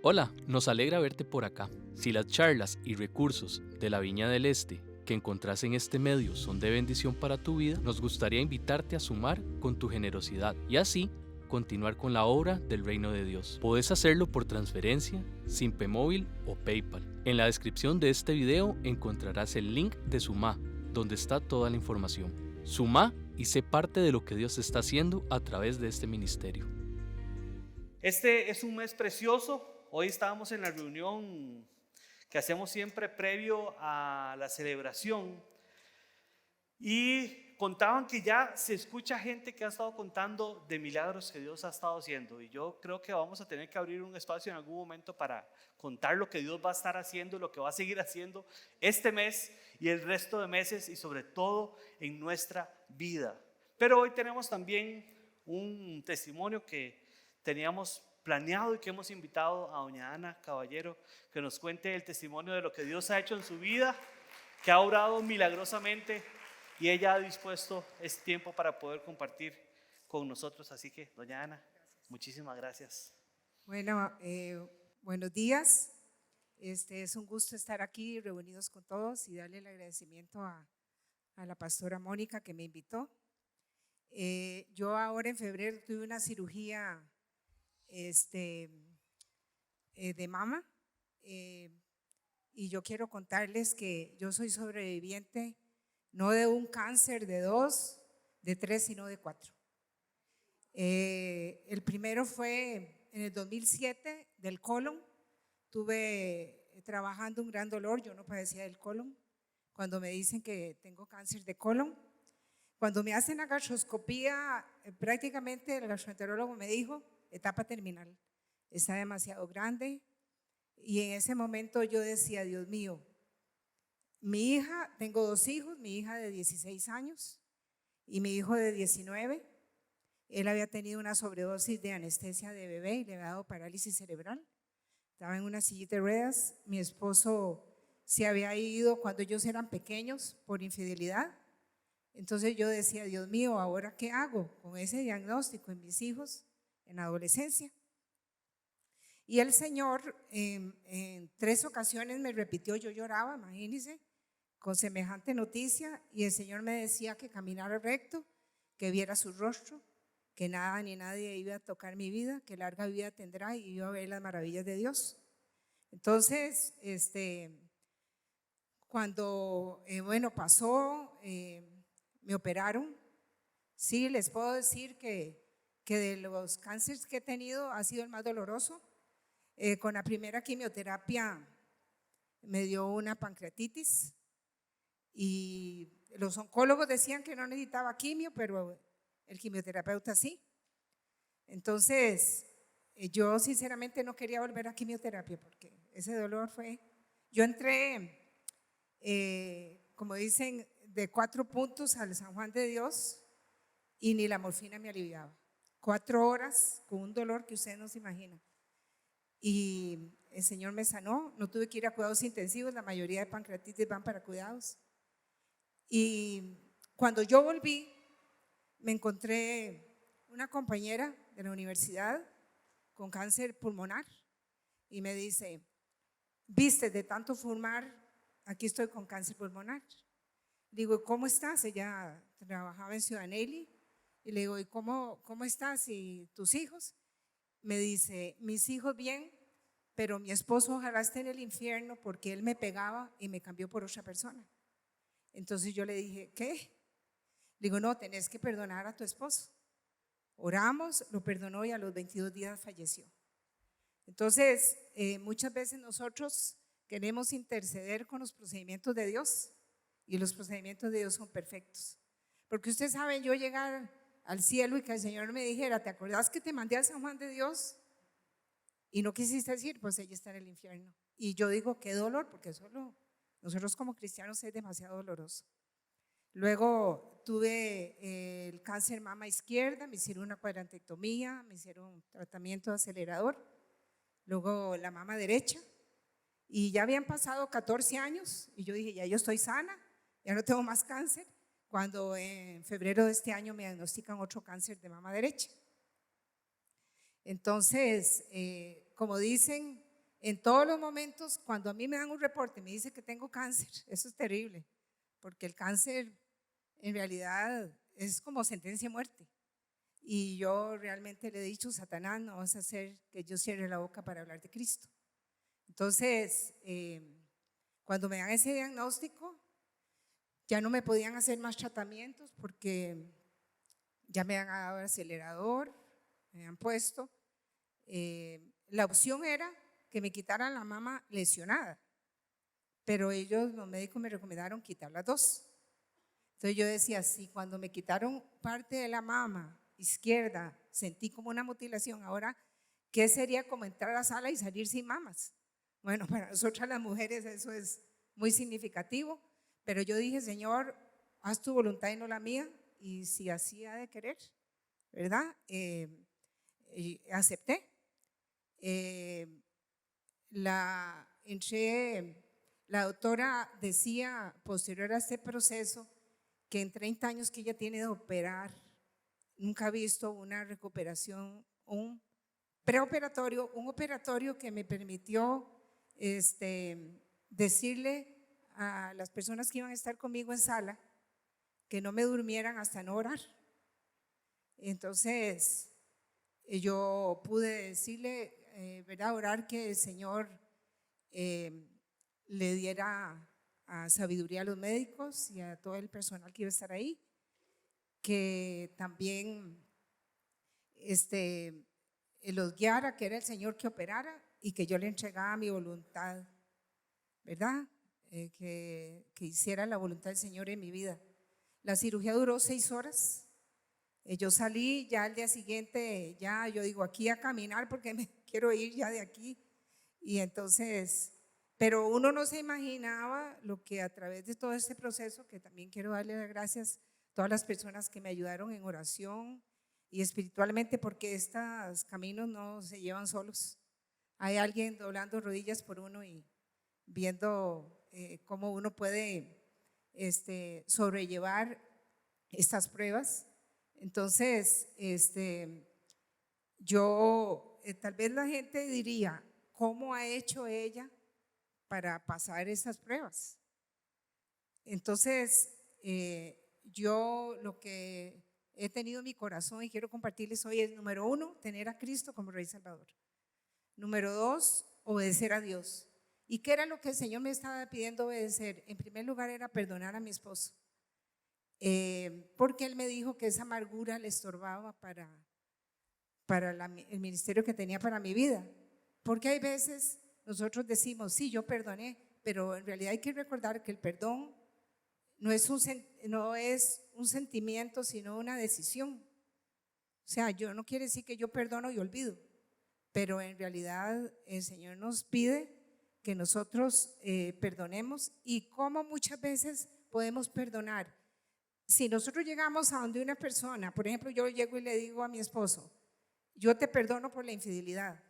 Hola, nos alegra verte por acá. Si las charlas y recursos de la Viña del Este que encontrás en este medio son de bendición para tu vida, nos gustaría invitarte a sumar con tu generosidad y así continuar con la obra del reino de Dios. Podés hacerlo por transferencia, Simpe Móvil o PayPal. En la descripción de este video encontrarás el link de Sumá, donde está toda la información. Sumá y sé parte de lo que Dios está haciendo a través de este ministerio. Este es un mes precioso. Hoy estábamos en la reunión que hacemos siempre previo a la celebración y contaban que ya se escucha gente que ha estado contando de milagros que Dios ha estado haciendo, y yo creo que vamos a tener que abrir un espacio en algún momento para contar lo que Dios va a estar haciendo, lo que va a seguir haciendo este mes y el resto de meses, y sobre todo en nuestra vida. Pero hoy tenemos también un testimonio que teníamos planeado y que hemos invitado a doña Ana Caballero, que nos cuente el testimonio de lo que Dios ha hecho en su vida, que ha obrado milagrosamente, y ella ha dispuesto este tiempo para poder compartir con nosotros. Así que, doña Ana, muchísimas gracias. Bueno, buenos días. Es un gusto estar aquí reunidos con todos y darle el agradecimiento a la pastora Mónica que me invitó. Yo ahora en febrero tuve una cirugía de mama, y yo quiero contarles que yo soy sobreviviente no de un cáncer de 2, de 3, sino de 4. El primero fue en el 2007 del colon. Tuve trabajando un gran dolor, yo no padecía del colon. Cuando me dicen que tengo cáncer de colon, cuando me hacen la gastroscopía, prácticamente el gastroenterólogo me dijo: etapa terminal, está demasiado grande. Y en ese momento yo decía: Dios mío, mi hija, tengo 2 hijos, mi hija de 16 años y mi hijo de 19. Él había tenido una sobredosis de anestesia de bebé y le había dado parálisis cerebral. Estaba en una sillita de ruedas. Mi esposo se había ido cuando ellos eran pequeños por infidelidad. Entonces yo decía: Dios mío, ¿ahora qué hago con ese diagnóstico en mis hijos en la adolescencia? Y el Señor en 3 ocasiones me repitió, yo lloraba, imagínense, con semejante noticia, y el Señor me decía que caminara recto, que viera su rostro, que nada ni nadie iba a tocar mi vida, que larga vida tendrá y iba a ver las maravillas de Dios. Entonces, cuando pasó, me operaron. Sí, les puedo decir que de los cánceres que he tenido ha sido el más doloroso. Con la primera quimioterapia me dio una pancreatitis y los oncólogos decían que no necesitaba quimio, pero el quimioterapeuta sí. Entonces, yo sinceramente no quería volver a quimioterapia porque ese dolor fue… Yo entré, como dicen, de 4 puntos al San Juan de Dios y ni la morfina me aliviaba. 4 horas con un dolor que ustedes no se imaginan. Y el Señor me sanó, no tuve que ir a cuidados intensivos, la mayoría de pancreatitis van para cuidados. Y cuando yo volví, me encontré una compañera de la universidad con cáncer pulmonar y me dice: viste, de tanto fumar, aquí estoy con cáncer pulmonar. Digo: ¿cómo estás? Ella trabajaba en Ciudad Nelly. Y le digo: ¿y cómo estás? ¿Y tus hijos? Me dice: mis hijos bien, pero mi esposo ojalá esté en el infierno porque él me pegaba y me cambió por otra persona. Entonces yo le dije: ¿qué? Digo: no, tenés que perdonar a tu esposo. Oramos, lo perdonó y a los 22 días falleció. Entonces, muchas veces nosotros queremos interceder con los procedimientos de Dios y los procedimientos de Dios son perfectos. Porque ustedes saben, yo llegar al cielo y que el Señor me dijera: ¿te acordás que te mandé a San Juan de Dios? Y no quisiste decir, pues ella está en el infierno. Y yo digo: qué dolor, porque solo nosotros como cristianos es demasiado doloroso. Luego tuve el cáncer mama izquierda, me hicieron una cuadrantectomía, me hicieron un tratamiento de acelerador, luego la mama derecha, y ya habían pasado 14 años y yo dije: ya yo estoy sana, ya no tengo más cáncer, cuando en febrero de este año me diagnostican otro cáncer de mama derecha. Entonces, como dicen, en todos los momentos, cuando a mí me dan un reporte, me dice que tengo cáncer, eso es terrible, porque el cáncer en realidad es como sentencia de muerte. Y yo realmente le he dicho, Satanás, no vas a hacer que yo cierre la boca para hablar de Cristo. Entonces, cuando me dan ese diagnóstico, ya no me podían hacer más tratamientos porque ya me han dado el acelerador, me han puesto. La opción era que me quitaran la mama lesionada, pero los médicos me recomendaron quitar las dos. Entonces yo decía, sí, cuando me quitaron parte de la mama izquierda, sentí como una mutilación. Ahora, ¿qué sería como entrar a la sala y salir sin mamas? Bueno, para nosotras las mujeres eso es muy significativo, pero yo dije, Señor, haz tu voluntad y no la mía, y si así ha de querer, ¿verdad? Acepté. La doctora decía, posterior a este proceso, que en 30 años que ella tiene de operar, nunca ha visto una recuperación, un preoperatorio, un operatorio que me permitió decirle a las personas que iban a estar conmigo en sala que no me durmieran hasta no orar. Entonces yo pude decirle, ¿verdad? Orar que el Señor le diera sabiduría a los médicos y a todo el personal que iba a estar ahí, que también los guiara, que era el Señor que operara y que yo le entregaba mi voluntad, ¿verdad? Que hiciera la voluntad del Señor en mi vida. La cirugía duró 6 horas. Yo salí ya al día siguiente, ya yo digo aquí a caminar porque me quiero ir ya de aquí. Y entonces, pero uno no se imaginaba lo que a través de todo este proceso, que también quiero darle las gracias a todas las personas que me ayudaron en oración y espiritualmente, porque estos caminos no se llevan solos. Hay alguien doblando rodillas por uno y viendo cómo uno puede sobrellevar estas pruebas. Entonces, yo, tal vez la gente diría, ¿cómo ha hecho ella para pasar esas pruebas? Entonces, yo lo que he tenido en mi corazón y quiero compartirles hoy es, número 1, tener a Cristo como Rey Salvador. Número 2, obedecer a Dios. ¿Y qué era lo que el Señor me estaba pidiendo obedecer? En primer lugar era perdonar a mi esposo, porque Él me dijo que esa amargura le estorbaba para el ministerio que tenía para mi vida. Porque hay veces nosotros decimos, sí, yo perdoné, pero en realidad hay que recordar que el perdón no es un sentimiento, sino una decisión. O sea, yo no quiere decir que yo perdono y olvido, pero en realidad el Señor nos pide que nosotros perdonemos. Y cómo muchas veces podemos perdonar. Si nosotros llegamos a donde una persona, por ejemplo, yo llego y le digo a mi esposo, yo te perdono por la infidelidad,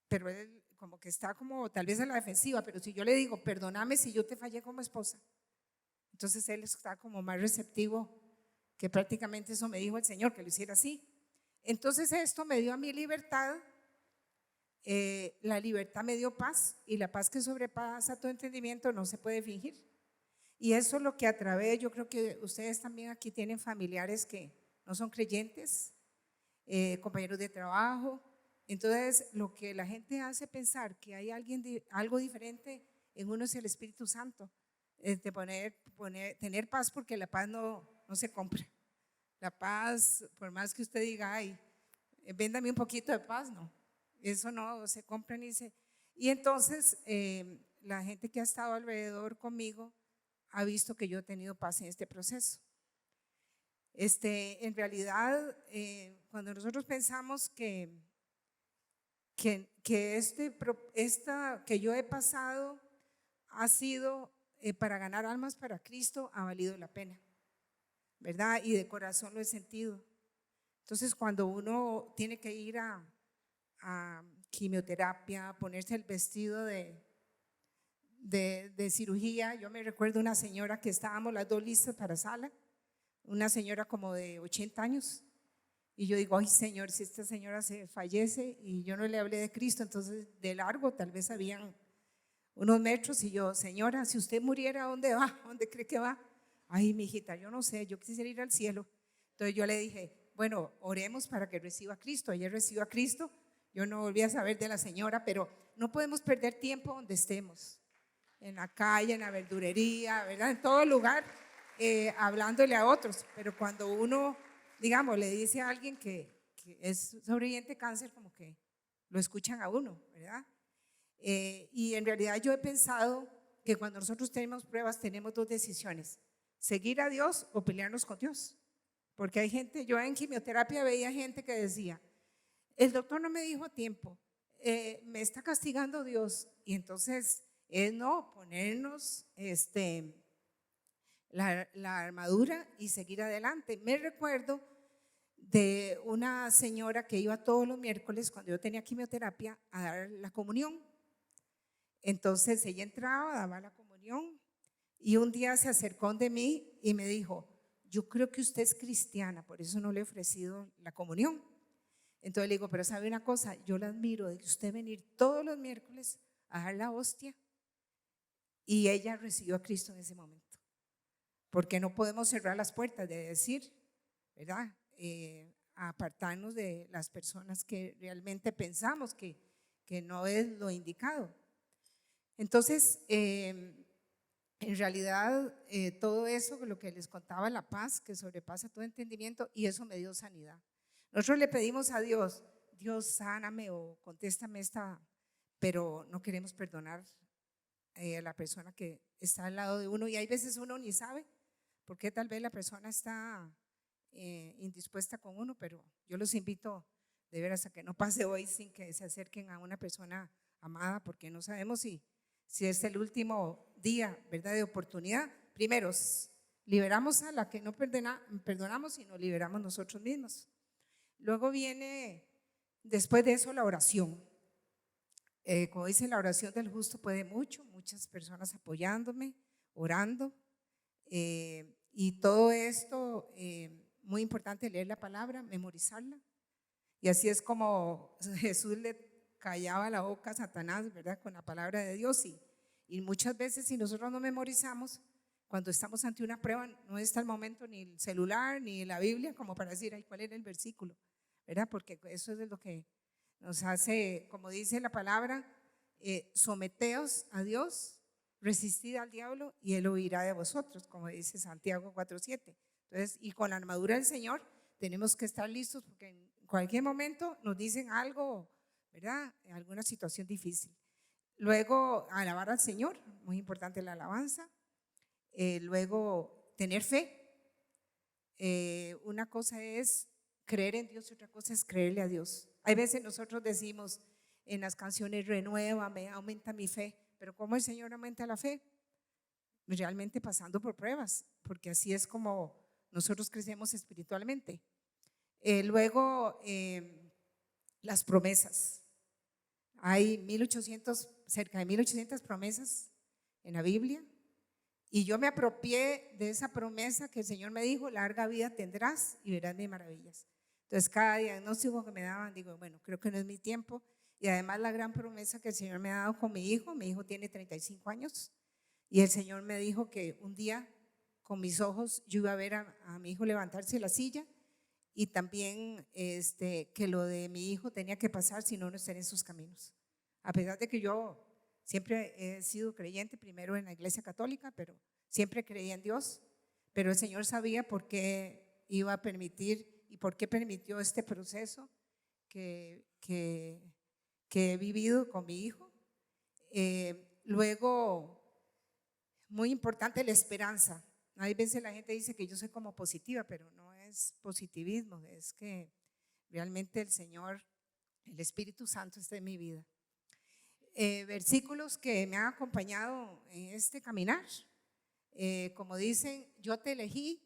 pero él como que está como tal vez a la defensiva, pero si yo le digo, perdóname si yo te fallé como esposa, entonces él está como más receptivo, que prácticamente eso me dijo el Señor, que lo hiciera así. Entonces esto me dio a mi libertad, la libertad me dio paz, y la paz que sobrepasa todo entendimiento no se puede fingir. Y eso es lo que a través, yo creo que ustedes también aquí tienen familiares que no son creyentes, compañeros de trabajo. Entonces lo que la gente hace pensar que hay algo diferente en uno es el Espíritu Santo, de tener paz, porque la paz no se compra. La paz, por más que usted diga, ay, véndame un poquito de paz, no, eso no se compra ni se. Y entonces la gente que ha estado alrededor conmigo ha visto que yo he tenido paz en este proceso. En realidad, cuando nosotros pensamos que que yo he pasado ha sido para ganar almas para Cristo, ha valido la pena, ¿verdad? Y de corazón lo he sentido. Entonces, cuando uno tiene que ir a quimioterapia, ponerse el vestido de cirugía, yo me recuerdo una señora que estábamos las dos listas para sala, una señora como de 80 años, Y yo digo, ay Señor, si esta señora se fallece y yo no le hablé de Cristo, entonces de largo tal vez habían unos metros y yo, señora, si usted muriera, ¿a dónde va? ¿A dónde cree que va? Ay, mi hijita, yo no sé, yo quisiera ir al cielo. Entonces yo le dije, bueno, oremos para que reciba a Cristo. Ella recibió a Cristo, yo no volví a saber de la señora, pero no podemos perder tiempo donde estemos, en la calle, en la verdurería, ¿verdad? En todo lugar, hablándole a otros. Pero cuando uno, digamos, le dice a alguien que es sobreviviente de cáncer, como que lo escuchan a uno, ¿verdad? Y en realidad yo he pensado que cuando nosotros tenemos pruebas tenemos dos decisiones: seguir a Dios o pelearnos con Dios. Porque hay gente, yo en quimioterapia veía gente que decía, el doctor no me dijo a tiempo, me está castigando Dios. Y entonces es no, ponernos la armadura y seguir adelante. Me recuerdo de una señora que iba todos los miércoles cuando yo tenía quimioterapia a dar la comunión. Entonces ella entraba, daba la comunión y un día se acercó de mí y me dijo, yo creo que usted es cristiana, por eso no le he ofrecido la comunión. Entonces le digo, pero sabe una cosa, yo la admiro de que usted venir todos los miércoles a dar la hostia. Y ella recibió a Cristo en ese momento. Porque no podemos cerrar las puertas de decir, ¿verdad? Apartarnos de las personas que realmente pensamos que no es lo indicado. Entonces, en realidad, todo eso, lo que les contaba, la paz que sobrepasa todo entendimiento, y eso me dio sanidad. Nosotros le pedimos a Dios, Dios sáname o contéstame esta, pero no queremos perdonar a la persona que está al lado de uno, y hay veces uno ni sabe porque tal vez la persona está indispuesta con uno, pero yo los invito de veras a que no pase hoy sin que se acerquen a una persona amada, porque no sabemos si es el último día, ¿verdad?, de oportunidad. Primero, liberamos a la que no perdonamos y nos liberamos nosotros mismos. Luego viene, después de eso, la oración. Como dice, la oración del justo puede mucho, muchas personas apoyándome, orando, y todo esto, muy importante leer la palabra, memorizarla, y así es como Jesús le callaba la boca a Satanás, ¿verdad?, con la palabra de Dios. Y muchas veces, si nosotros no memorizamos, cuando estamos ante una prueba, no está el momento ni el celular ni la Biblia como para decir, ay, ¿cuál era el versículo?, ¿verdad? Porque eso es lo que nos hace, como dice la palabra, someteos a Dios, resistid al diablo y él huirá de vosotros, como dice Santiago 4:7. Entonces, y con la armadura del Señor tenemos que estar listos, porque en cualquier momento nos dicen algo, ¿verdad?, alguna situación difícil. Luego, alabar al Señor, muy importante la alabanza. Luego, tener fe. Una cosa es creer en Dios y otra cosa es creerle a Dios. Hay veces nosotros decimos en las canciones, renuévame, aumenta mi fe, pero ¿cómo el Señor aumenta la fe? Realmente pasando por pruebas, porque así es como nosotros crecemos espiritualmente. Luego, las promesas. Hay cerca de 1800 promesas en la Biblia, y yo me apropié de esa promesa que el Señor me dijo, larga vida tendrás y verás mis maravillas. Entonces, cada diagnóstico que me daban, digo, bueno, creo que no es mi tiempo. Y además la gran promesa que el Señor me ha dado con mi hijo tiene 35 años, y el Señor me dijo que un día con mis ojos yo iba a ver a mi hijo levantarse de la silla, y también que lo de mi hijo tenía que pasar, si no, no estaría en sus caminos. A pesar de que yo siempre he sido creyente, primero en la iglesia católica, pero siempre creía en Dios, pero el Señor sabía por qué iba a permitir y por qué permitió este proceso que he vivido con mi hijo. Luego, muy importante, la esperanza. Hay veces la gente dice que yo soy como positiva, pero no es positivismo, es que realmente el Señor, el Espíritu Santo está en mi vida. Versículos que me han acompañado en este caminar, como dicen, yo te elegí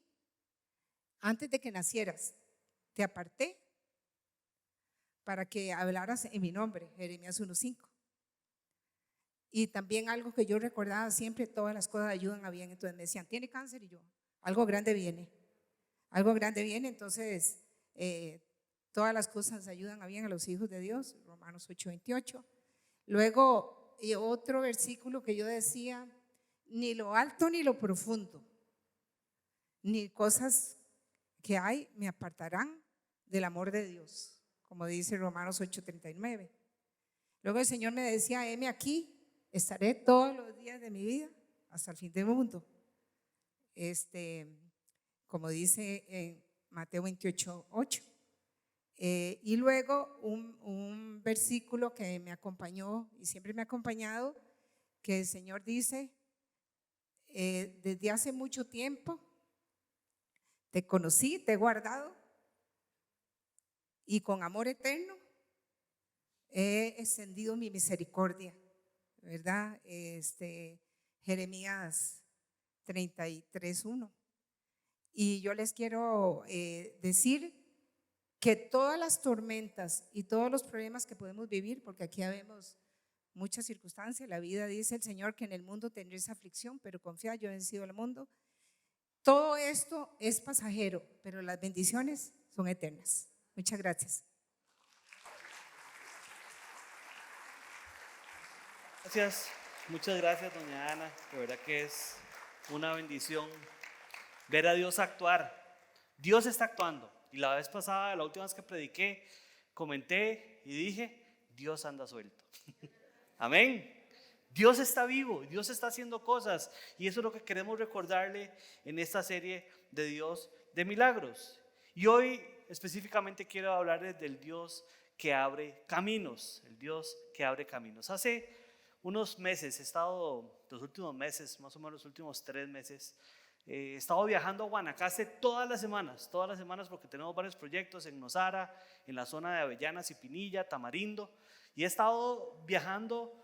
antes de que nacieras, te aparté para que hablaras en mi nombre, Jeremías 1:5. Y también algo que yo recordaba siempre, todas las cosas ayudan a bien. Entonces me decían, tiene cáncer, y yo, algo grande viene, entonces Todas las cosas ayudan a bien a los hijos de Dios, Romanos 8:28. Luego, y otro versículo que yo decía, ni lo alto ni lo profundo, ni cosas que hay me apartarán del amor de Dios, como dice Romanos 8:39. Luego el Señor me decía, heme aquí, estaré todos los días de mi vida hasta el fin del mundo. Como dice en Mateo 28:8. Y luego un versículo que me acompañó y siempre me ha acompañado, que el Señor dice, desde hace mucho tiempo te conocí, te he guardado y con amor eterno he extendido mi misericordia, ¿verdad? Jeremías 33:1. Y yo les quiero decir que todas las tormentas y todos los problemas que podemos vivir, porque aquí vemos muchas circunstancias, la vida dice el Señor que en el mundo tendréis aflicción, pero confía, yo he vencido el mundo. Todo esto es pasajero, pero las bendiciones son eternas. Muchas gracias. Gracias, muchas gracias, doña Ana. De verdad que es una bendición ver a Dios actuar. Dios está actuando. Y la vez pasada, la última vez que prediqué, comenté y dije, Dios anda suelto. Amén. Dios está vivo, Dios está haciendo cosas. Y eso es lo que queremos recordarle en esta serie de Dios de milagros. Y hoy específicamente quiero hablarles del Dios que abre caminos. El Dios que abre caminos. Hace unos meses, he estado, los últimos meses, más o menos los últimos 3 meses, he estado viajando a Guanacaste todas las semanas porque tenemos varios proyectos en Nosara, en la zona de Avellanas y Pinilla, Tamarindo, y he estado viajando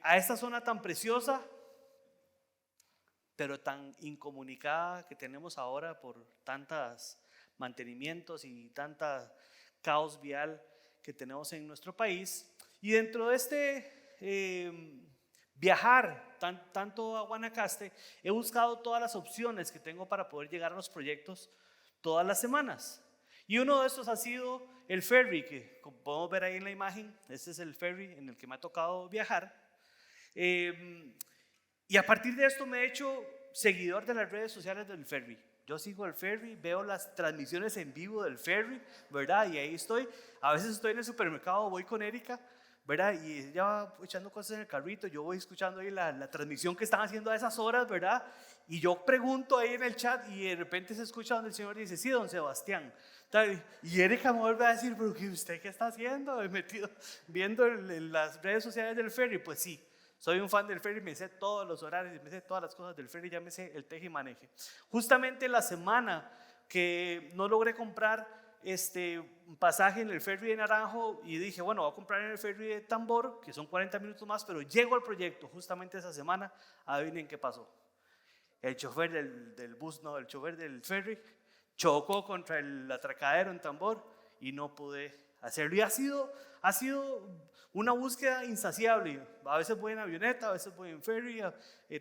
a esta zona tan preciosa, pero tan incomunicada que tenemos ahora por tantos mantenimientos y tanta caos vial que tenemos en nuestro país. Y dentro de este viajar tanto a Guanacaste, he buscado todas las opciones que tengo para poder llegar a los proyectos todas las semanas. Y uno de estos ha sido el ferry, que como podemos ver ahí en la imagen, este es el ferry en el que me ha tocado viajar. Y a partir de esto me he hecho seguidor de las redes sociales del ferry. Yo sigo el ferry, veo las transmisiones en vivo del ferry, ¿verdad? Y ahí estoy. A veces estoy en el supermercado, voy con Erika, ¿verdad? Y ella va echando cosas en el carrito, yo voy escuchando ahí la transmisión que están haciendo a esas horas, ¿verdad? Y yo pregunto ahí en el chat y de repente se escucha donde el Señor dice, sí, don Sebastián. Y Erika me vuelve a decir, pero ¿usted qué está haciendo? Metido, viendo las redes sociales del ferry. Pues sí, soy un fan del ferry, me sé todos los horarios, me sé todas las cosas del ferry, ya me sé el teje y maneje. Justamente la semana que no logré comprar un pasaje en el ferry de Naranjo y dije, bueno, voy a comprar en el ferry de Tambor, que son 40 minutos más, pero llego al proyecto justamente esa semana. Adivinen qué pasó. El chofer del bus, no, el chofer del ferry chocó contra el atracadero en Tambor y no pude hacerlo. Y ha sido una búsqueda insaciable. A veces voy en avioneta, a veces voy en ferry,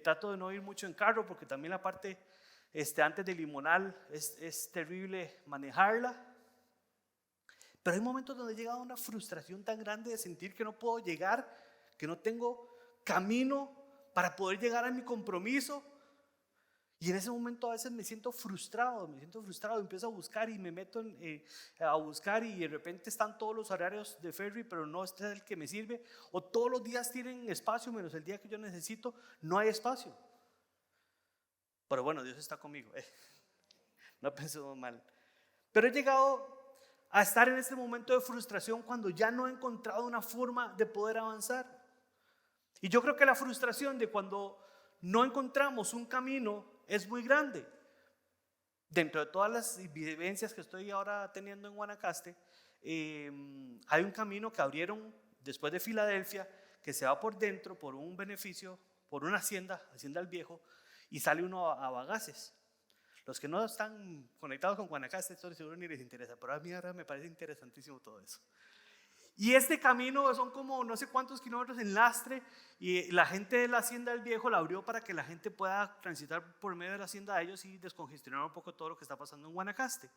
trato de no ir mucho en carro porque también la parte antes de Limonal es terrible manejarla. Pero hay momentos donde he llegado a una frustración tan grande de sentir que no puedo llegar, que no tengo camino para poder llegar a mi compromiso. Y en ese momento a veces me siento frustrado, empiezo a buscar y me meto a buscar y de repente están todos los horarios de ferry, pero no este es el que me sirve, o todos los días tienen espacio menos el día que yo necesito, no hay espacio. Pero bueno, Dios está conmigo, no pensemos mal. Pero he llegado a estar en este momento de frustración cuando ya no he encontrado una forma de poder avanzar. Y yo creo que la frustración de cuando no encontramos un camino es muy grande. Dentro de todas las vivencias que estoy ahora teniendo en Guanacaste, hay un camino que abrieron después de Filadelfia, que se va por dentro, por un beneficio, por una hacienda El Viejo, y sale uno a Bagaces. Los que no están conectados con Guanacaste, esto seguro ni les interesa, pero a mí ahora me parece interesantísimo todo eso. Y este camino son como no sé cuántos kilómetros en lastre, y la gente de la Hacienda del Viejo la abrió para que la gente pueda transitar por medio de la hacienda de ellos y descongestionar un poco todo lo que está pasando en Guanacaste.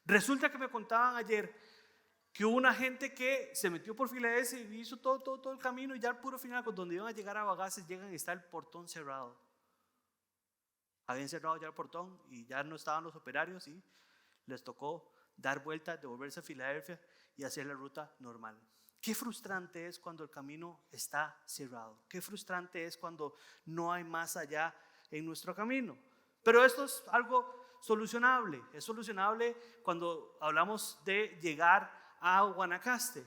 Resulta que me contaban ayer que hubo una gente que se metió por Filadelfia y hizo todo el camino, y ya al puro final, cuando iban a llegar a Bagaces, llegan y está el portón cerrado. Habían cerrado ya el portón y ya no estaban los operarios y les tocó dar vuelta, devolverse a Filadelfia y hacer la ruta normal. Qué frustrante es cuando el camino está cerrado. Qué frustrante es cuando no hay más allá en nuestro camino. Pero esto es algo solucionable. Es solucionable cuando hablamos de llegar a Guanacaste.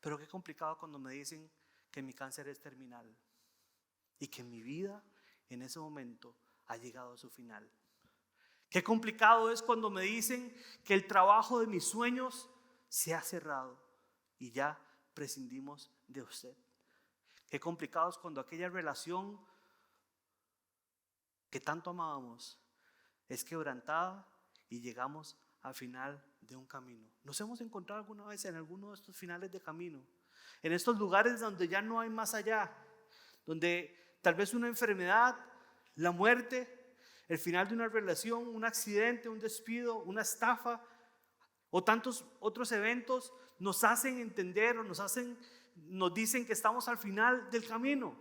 Pero qué complicado cuando me dicen que mi cáncer es terminal y que mi vida en ese momento ha llegado a su final. Qué complicado es cuando me dicen que el trabajo de mis sueños se ha cerrado y ya prescindimos de usted. Qué complicado es cuando aquella relación que tanto amábamos es quebrantada y llegamos al final de un camino. ¿Nos hemos encontrado alguna vez en alguno de estos finales de camino? En estos lugares donde ya no hay más allá, donde tal vez una enfermedad, la muerte, el final de una relación, un accidente, un despido, una estafa o tantos otros eventos nos hacen entender o nos dicen que estamos al final del camino.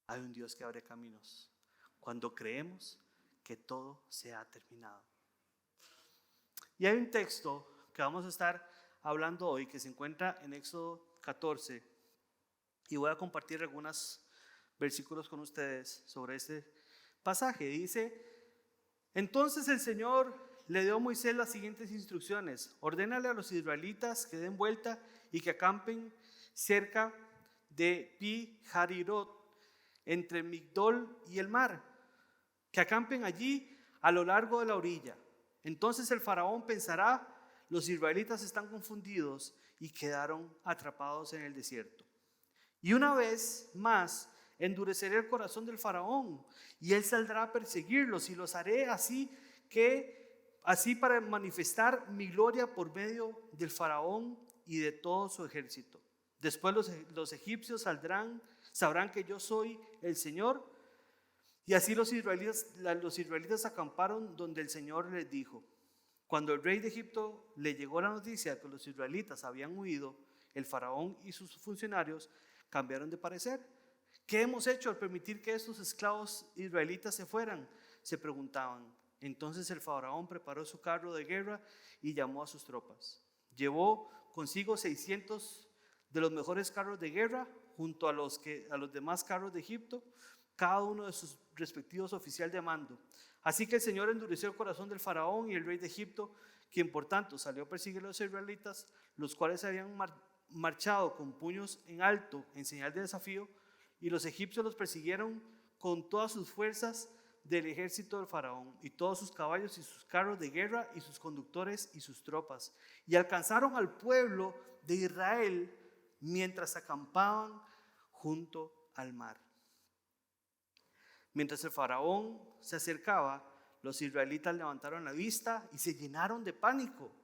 Hay un Dios que abre caminos cuando creemos que todo se ha terminado. Y hay un texto que vamos a estar hablando hoy que se encuentra en Éxodo 14 y voy a compartir algunos versículos con ustedes sobre este pasaje. Dice: entonces el Señor le dio a Moisés las siguientes instrucciones: ordénale a los israelitas que den vuelta y que acampen cerca de Pi-Harirot, entre Migdol y el mar, que acampen allí a lo largo de la orilla. Entonces el faraón pensará: los israelitas están confundidos y quedaron atrapados en el desierto. Y una vez más endureceré el corazón del faraón y él saldrá a perseguirlos, y los haré así para manifestar mi gloria por medio del faraón y de todo su ejército. Después los egipcios sabrán que yo soy el Señor. Y así los israelitas acamparon donde el Señor les dijo. Cuando el rey de Egipto le llegó la noticia que los israelitas habían huido, el faraón y sus funcionarios cambiaron de parecer. ¿Qué hemos hecho al permitir que estos esclavos israelitas se fueran?, se preguntaban. Entonces el faraón preparó su carro de guerra y llamó a sus tropas. Llevó consigo 600 de los mejores carros de guerra junto a los demás carros de Egipto, cada uno de sus respectivos oficiales de mando. Así que el Señor endureció el corazón del faraón y el rey de Egipto, quien por tanto salió a perseguir a los israelitas, los cuales habían marchado con puños en alto en señal de desafío, y los egipcios los persiguieron con todas sus fuerzas del ejército del faraón, y todos sus caballos y sus carros de guerra y sus conductores y sus tropas, y alcanzaron al pueblo de Israel mientras acampaban junto al mar. Mientras el faraón se acercaba, los israelitas levantaron la vista y se llenaron de pánico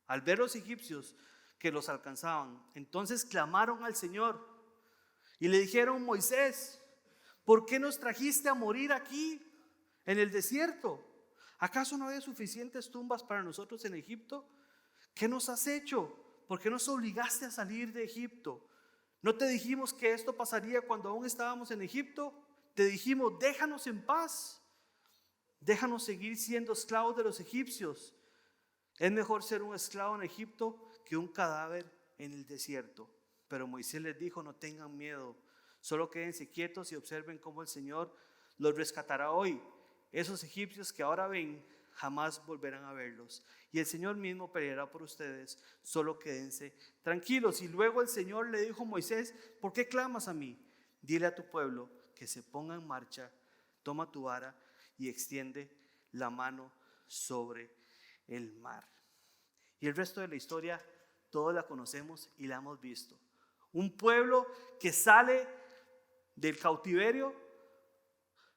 al ver los egipcios que los alcanzaban. Entonces clamaron al Señor y le dijeron: Moisés, ¿por qué nos trajiste a morir aquí en el desierto? ¿Acaso no había suficientes tumbas para nosotros en Egipto? ¿Qué nos has hecho? ¿Por qué nos obligaste a salir de Egipto? ¿No te dijimos que esto pasaría cuando aún estábamos en Egipto? Te dijimos: déjanos en paz, déjanos seguir siendo esclavos de los egipcios. Es mejor ser un esclavo en Egipto que un cadáver en el desierto. Pero Moisés les dijo: no tengan miedo, solo quédense quietos y observen cómo el Señor los rescatará hoy. Esos egipcios que ahora ven, jamás volverán a verlos, y el Señor mismo peleará por ustedes, solo quédense tranquilos. Y luego el Señor le dijo a Moisés: ¿por qué clamas a mí? Dile a tu pueblo que se ponga en marcha, toma tu vara y extiende la mano sobre el mar. Y el resto de la historia todos la conocemos y la hemos visto. Un pueblo que sale del cautiverio,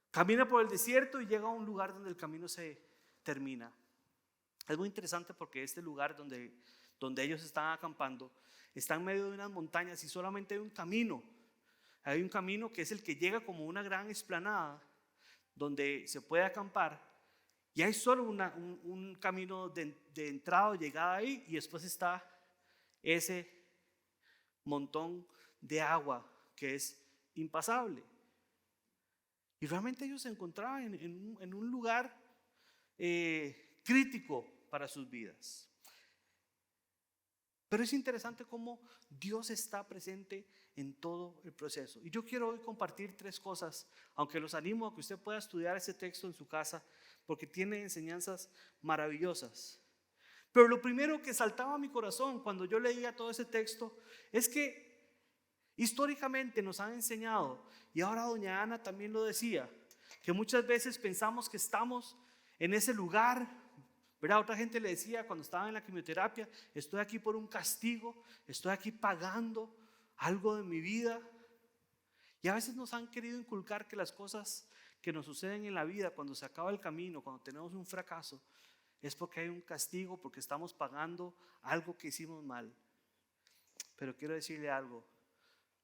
camina por el desierto y llega a un lugar donde el camino se termina. Es muy interesante porque este lugar donde ellos están acampando está en medio de unas montañas y solamente hay un camino. Hay un camino que es el que llega como una gran explanada donde se puede acampar, Y hay solo un camino de entrada o llegada ahí, y después está ese montón de agua que es impasable. Y realmente ellos se encontraban en un lugar crítico para sus vidas. Pero es interesante cómo Dios está presente en todo el proceso. Y yo quiero hoy compartir 3 cosas, aunque los animo a que usted pueda estudiar ese texto en su casa, porque tiene enseñanzas maravillosas. Pero lo primero que saltaba a mi corazón cuando yo leía todo ese texto es que históricamente nos han enseñado, y ahora doña Ana también lo decía, que muchas veces pensamos que estamos en ese lugar, ¿verdad? Otra gente le decía cuando estaba en la quimioterapia: estoy aquí por un castigo, estoy aquí pagando algo de mi vida. Y a veces nos han querido inculcar que las cosas que nos suceden en la vida, cuando se acaba el camino, cuando tenemos un fracaso, es porque hay un castigo, porque estamos pagando algo que hicimos mal. Pero quiero decirle algo: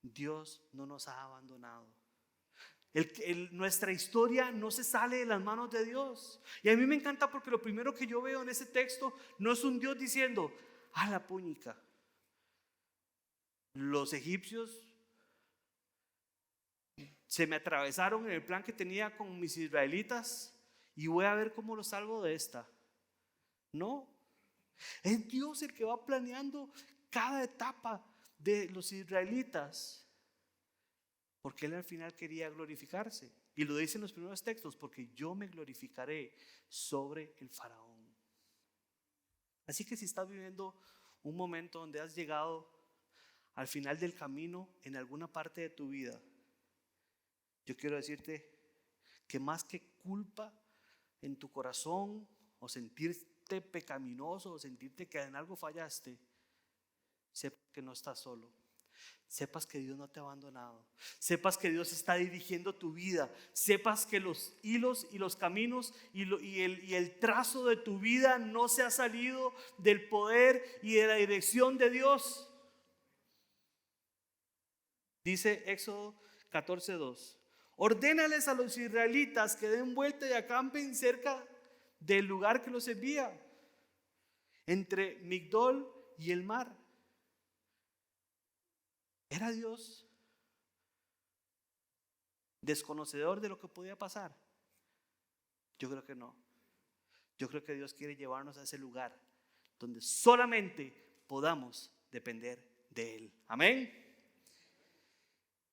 Dios no nos ha abandonado. Nuestra historia no se sale de las manos de Dios. Y a mí me encanta porque lo primero que yo veo en ese texto no es un Dios diciendo: a la puñica, los egipcios se me atravesaron en el plan que tenía con mis israelitas y voy a ver cómo los salvo de esta. No, es Dios el que va planeando cada etapa de los israelitas, porque Él al final quería glorificarse. Y lo dice en los primeros textos: porque yo me glorificaré sobre el faraón. Así que si estás viviendo un momento donde has llegado al final del camino en alguna parte de tu vida, yo quiero decirte que más que culpa en tu corazón, o sentirte pecaminoso, o sentirte que en algo fallaste, sepas que no estás solo. Sepas que Dios no te ha abandonado. Sepas que Dios está dirigiendo tu vida. Sepas que los hilos y los caminos y el trazo de tu vida no se ha salido del poder y de la dirección de Dios. Dice Éxodo 14:2: ordénales a los israelitas que den vuelta y acampen cerca del lugar que los envía, entre Migdol y el mar. ¿Era Dios desconocedor de lo que podía pasar? Yo creo que no. Yo creo que Dios quiere llevarnos a ese lugar donde solamente podamos depender de Él. Amén.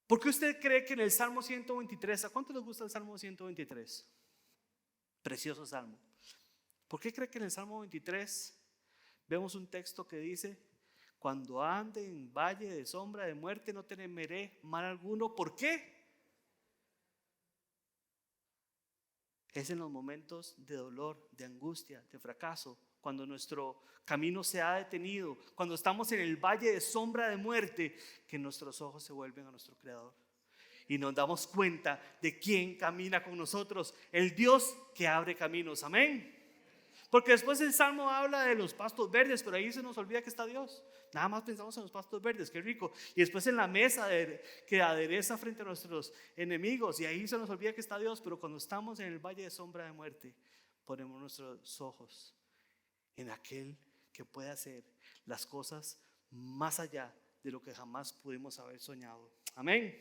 ¿Por qué usted cree que en el Salmo 123, ¿a cuánto les gusta el Salmo 123? Precioso salmo. ¿Por qué cree que en el Salmo 23 vemos un texto que dice: cuando ande en valle de sombra de muerte, no temeré mal alguno? ¿Por qué? Es en los momentos de dolor, de angustia, de fracaso, cuando nuestro camino se ha detenido, cuando estamos en el valle de sombra de muerte, que nuestros ojos se vuelven a nuestro Creador y nos damos cuenta de quién camina con nosotros: el Dios que abre caminos. Amén. Porque después el Salmo habla de los pastos verdes, pero ahí se nos olvida que está Dios. Nada más pensamos en los pastos verdes, qué rico. Y después en la mesa que adereza frente a nuestros enemigos, y ahí se nos olvida que está Dios. Pero cuando estamos en el valle de sombra de muerte, ponemos nuestros ojos en aquel que puede hacer las cosas más allá de lo que jamás pudimos haber soñado. Amén.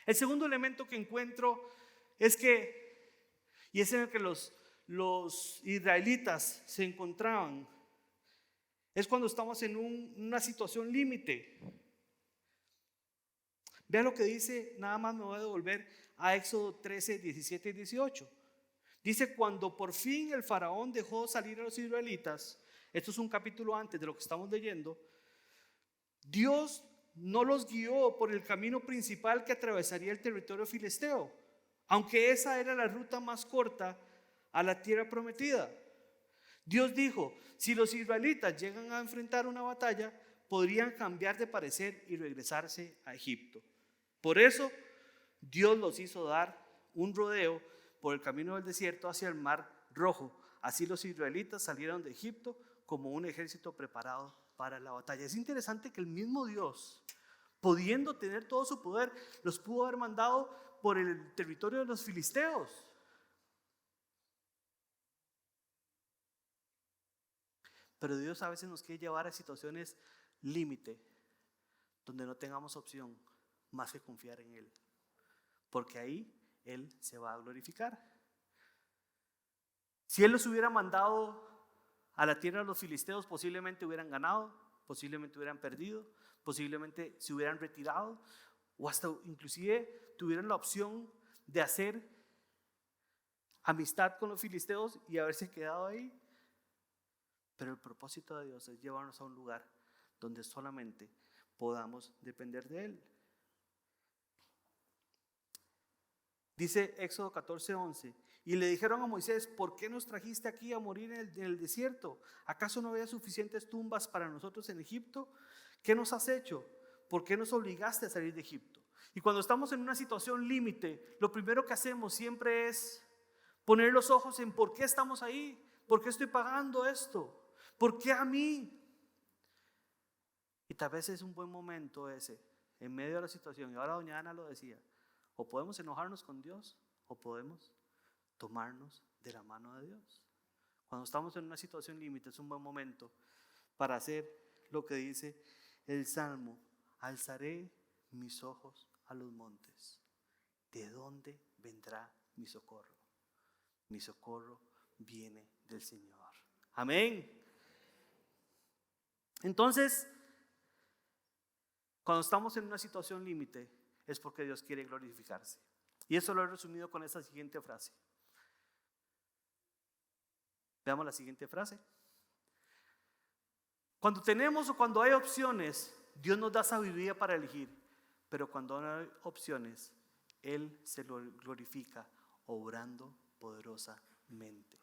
El segundo elemento que encuentro es que, y es en el que los israelitas se encontraban, es cuando estamos en una situación límite. Vean lo que dice, nada más me voy a devolver a Éxodo 13, 17 y 18. Dice: cuando por fin el faraón dejó salir a los israelitas, esto es un capítulo antes de lo que estamos leyendo, Dios no los guió por el camino principal que atravesaría el territorio filisteo, aunque esa era la ruta más corta a la tierra prometida. Dios dijo: si los israelitas llegan a enfrentar una batalla, podrían cambiar de parecer y regresarse a Egipto. Por eso Dios los hizo dar un rodeo por el camino del desierto hacia el mar Rojo. Así los israelitas salieron de Egipto como un ejército preparado para la batalla. Es interesante que el mismo Dios, pudiendo tener todo su poder, los pudo haber mandado por el territorio de los filisteos. Pero Dios a veces nos quiere llevar a situaciones límite, donde no tengamos opción más que confiar en Él, porque ahí Él se va a glorificar. Si Él los hubiera mandado a la tierra de los filisteos, posiblemente hubieran ganado, posiblemente hubieran perdido, posiblemente se hubieran retirado, o hasta inclusive tuvieran la opción de hacer amistad con los filisteos y haberse quedado ahí. Pero el propósito de Dios es llevarnos a un lugar donde solamente podamos depender de Él. Dice Éxodo 14:11, y le dijeron a Moisés: ¿por qué nos trajiste aquí a morir en el desierto? ¿Acaso no había suficientes tumbas para nosotros en Egipto? ¿Qué nos has hecho? ¿Por qué nos obligaste a salir de Egipto? Y cuando estamos en una situación límite, lo primero que hacemos siempre es poner los ojos en ¿por qué estamos ahí? ¿Por qué estoy pagando esto? ¿Por qué a mí? Y tal vez es un buen momento ese, en medio de la situación. Y ahora doña Ana lo decía, o podemos enojarnos con Dios o podemos tomarnos de la mano de Dios. Cuando estamos en una situación límite es un buen momento para hacer lo que dice el Salmo: alzaré mis ojos a los montes. ¿De dónde vendrá mi socorro? Mi socorro viene del Señor. Amén. Entonces, cuando estamos en una situación límite es porque Dios quiere glorificarse. Y eso lo he resumido con esta siguiente frase. Veamos la siguiente frase. Cuando tenemos o cuando hay opciones, Dios nos da sabiduría para elegir. Pero cuando no hay opciones, Él se glorifica obrando poderosamente.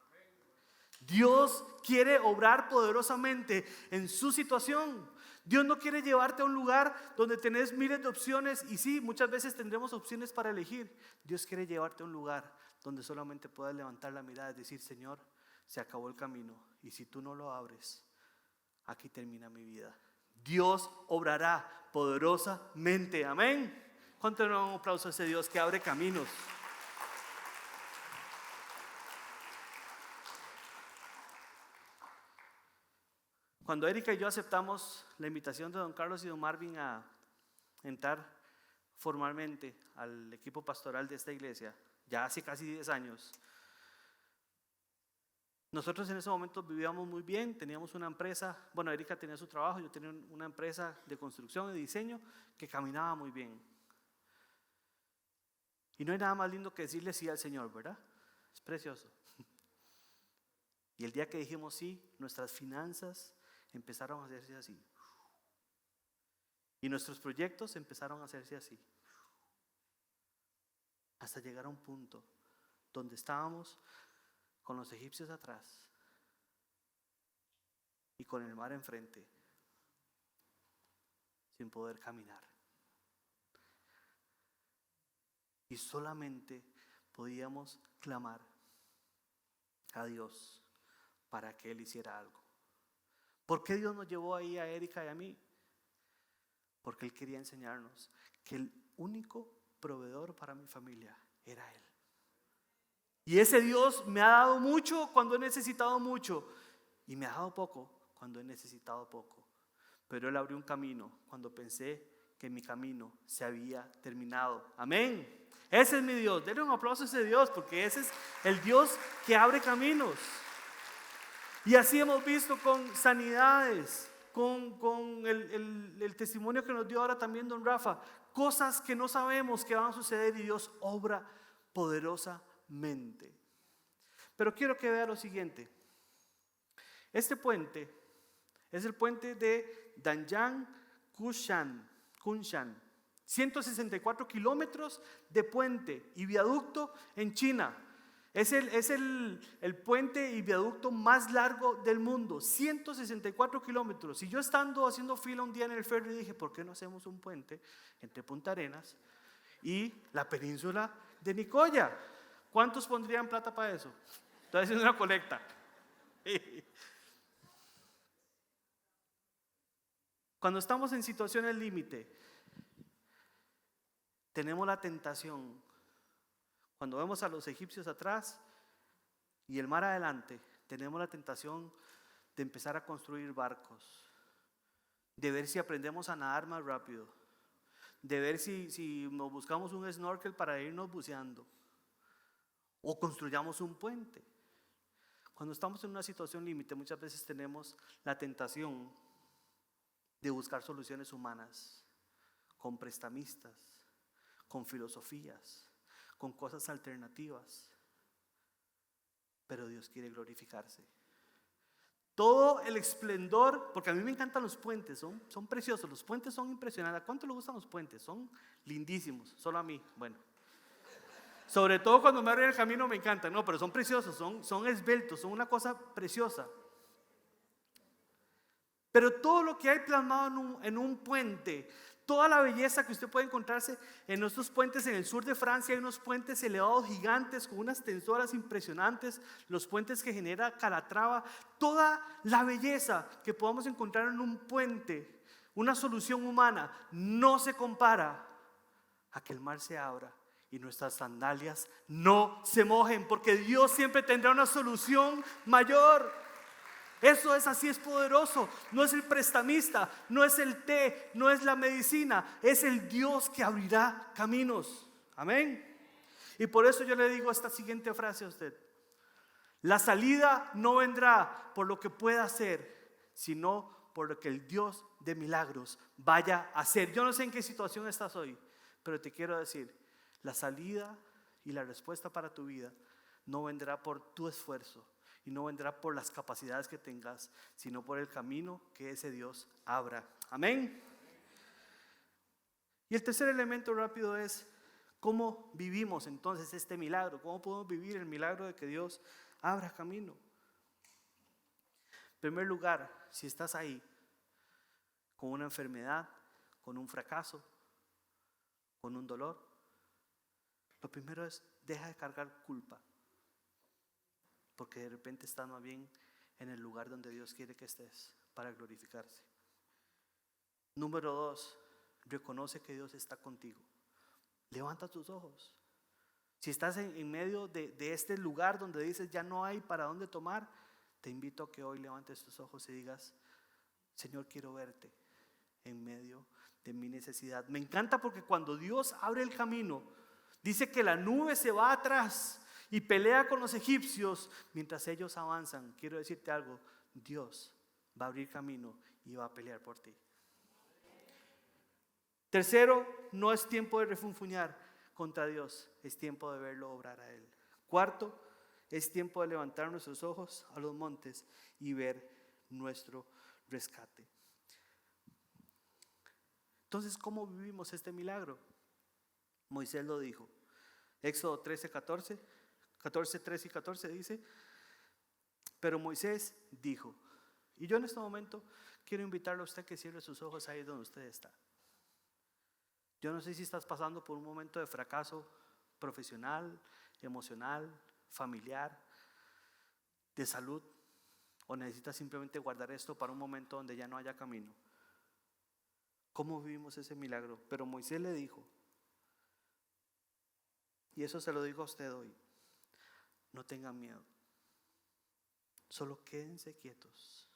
Dios quiere obrar poderosamente en su situación. Dios no quiere llevarte a un lugar donde tenés miles de opciones. Y sí, muchas veces tendremos opciones para elegir. Dios quiere llevarte a un lugar donde solamente puedas levantar la mirada y decir: Señor, se acabó el camino, y si tú no lo abres, aquí termina mi vida. Dios obrará poderosamente. Amén. ¿Cuánto le damos un aplauso a ese Dios que abre caminos? Cuando Erika y yo aceptamos la invitación de don Carlos y don Marvin a entrar formalmente al equipo pastoral de esta iglesia, ya hace casi 10 años, nosotros en ese momento vivíamos muy bien, teníamos una empresa, bueno, Erika tenía su trabajo, yo tenía una empresa de construcción y diseño que caminaba muy bien. Y no hay nada más lindo que decirle sí al Señor, ¿verdad? Es precioso. Y el día que dijimos sí, nuestras finanzas empezaron a hacerse así. Y nuestros proyectos empezaron a hacerse así. Hasta llegar a un punto donde estábamos con los egipcios atrás y con el mar enfrente, sin poder caminar. Y solamente podíamos clamar a Dios para que Él hiciera algo. ¿Por qué Dios nos llevó ahí a Erika y a mí? Porque Él quería enseñarnos que el único proveedor para mi familia era Él. Y ese Dios me ha dado mucho cuando he necesitado mucho, y me ha dado poco cuando he necesitado poco. Pero Él abrió un camino cuando pensé que mi camino se había terminado. Amén. Ese es mi Dios. Denle un aplauso a ese Dios, porque ese es el Dios que abre caminos. Y así hemos visto con sanidades, con el testimonio que nos dio ahora también don Rafa, cosas que no sabemos que van a suceder y Dios obra poderosamente. Pero quiero que vea lo siguiente. Este puente es el puente de Danyang Kunshan, 164 kilómetros de puente y viaducto en China. Es el puente y viaducto más largo del mundo, 164 kilómetros. Y yo estando haciendo fila un día en el ferry dije: ¿por qué no hacemos un puente entre Punta Arenas y la península de Nicoya? ¿Cuántos pondrían plata para eso? Estoy haciendo una colecta. Cuando estamos en situaciones límite, tenemos la tentación. Cuando vemos a los egipcios atrás y el mar adelante, tenemos la tentación de empezar a construir barcos, de ver si aprendemos a nadar más rápido, de ver si nos buscamos un snorkel para irnos buceando, o construyamos un puente. Cuando estamos en una situación límite, muchas veces tenemos la tentación de buscar soluciones humanas, con prestamistas, con filosofías, con cosas alternativas. Pero Dios quiere glorificarse. Todo el esplendor, porque a mí me encantan los puentes, son preciosos, los puentes son impresionantes. ¿A cuánto le gustan los puentes? Son lindísimos, solo a mí, bueno. Sobre todo cuando me abren el camino me encantan, no, pero son preciosos, son esbeltos, son una cosa preciosa. Pero todo lo que hay plasmado en un puente, toda la belleza que usted puede encontrarse en nuestros puentes en el sur de Francia, hay unos puentes elevados gigantes con unas tensoras impresionantes, los puentes que genera Calatrava, toda la belleza que podamos encontrar en un puente, una solución humana, no se compara a que el mar se abra y nuestras sandalias no se mojen, porque Dios siempre tendrá una solución mayor. Eso es así, es poderoso. No es el prestamista, no es el té, no es la medicina, es el Dios que abrirá caminos. Amén. Y por eso yo le digo esta siguiente frase a usted: la salida no vendrá por lo que pueda hacer, sino por lo que el Dios de milagros vaya a hacer. Yo no sé en qué situación estás hoy, pero te quiero decir, la salida y la respuesta para tu vida no vendrá por tu esfuerzo y no vendrá por las capacidades que tengas, sino por el camino que ese Dios abra. Amén. Y el tercer elemento rápido es cómo vivimos entonces este milagro, cómo podemos vivir el milagro de que Dios abra camino. En primer lugar, si estás ahí con una enfermedad, con un fracaso, con un dolor, lo primero es: deja de cargar culpa, porque de repente estás más bien en el lugar donde Dios quiere que estés para glorificarse. Número 2, reconoce que Dios está contigo. Levanta tus ojos. Si estás en medio de este lugar donde dices ya no hay para dónde tomar, te invito a que hoy levantes tus ojos y digas: Señor, quiero verte en medio de mi necesidad. Me encanta porque cuando Dios abre el camino, dice que la nube se va atrás y pelea con los egipcios mientras ellos avanzan. Quiero decirte algo: Dios va a abrir camino y va a pelear por ti. Tercero, no es tiempo de refunfuñar contra Dios, es tiempo de verlo obrar a Él. Cuarto, es tiempo de levantar nuestros ojos a los montes y ver nuestro rescate. Entonces, ¿cómo vivimos este milagro? Moisés lo dijo. Éxodo 13, 13 y 14 dice: pero Moisés dijo. Y yo en este momento quiero invitarle a usted que cierre sus ojos ahí donde usted está. Yo no sé si estás pasando por un momento de fracaso profesional, emocional, familiar, de salud, o necesitas simplemente guardar esto para un momento donde ya no haya camino. ¿Cómo vivimos ese milagro? Pero Moisés le dijo, y eso se lo digo a usted hoy: no tengan miedo, solo quédense quietos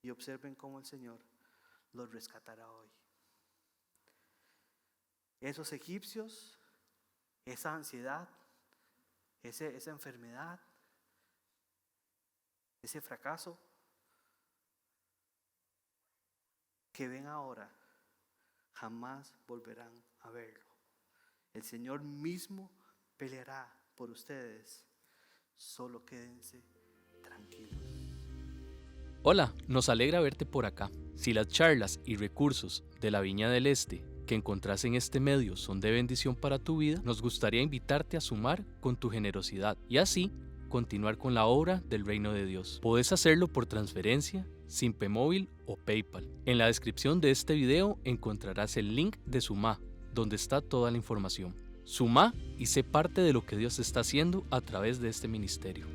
y observen cómo el Señor los rescatará hoy. Esos egipcios, esa ansiedad, esa enfermedad, ese fracaso que ven ahora, jamás volverán a verlo. El Señor mismo peleará por ustedes. Solo quédense tranquilos. Hola, nos alegra verte por acá. Si las charlas y recursos de la Viña del Este que encontrás en este medio son de bendición para tu vida, nos gustaría invitarte a sumar con tu generosidad y así continuar con la obra del reino de Dios. Podés hacerlo por transferencia, Simpe Móvil o PayPal. En la descripción de este video encontrarás el link de Sumá, donde está toda la información. Sumá y sé parte de lo que Dios está haciendo a través de este ministerio.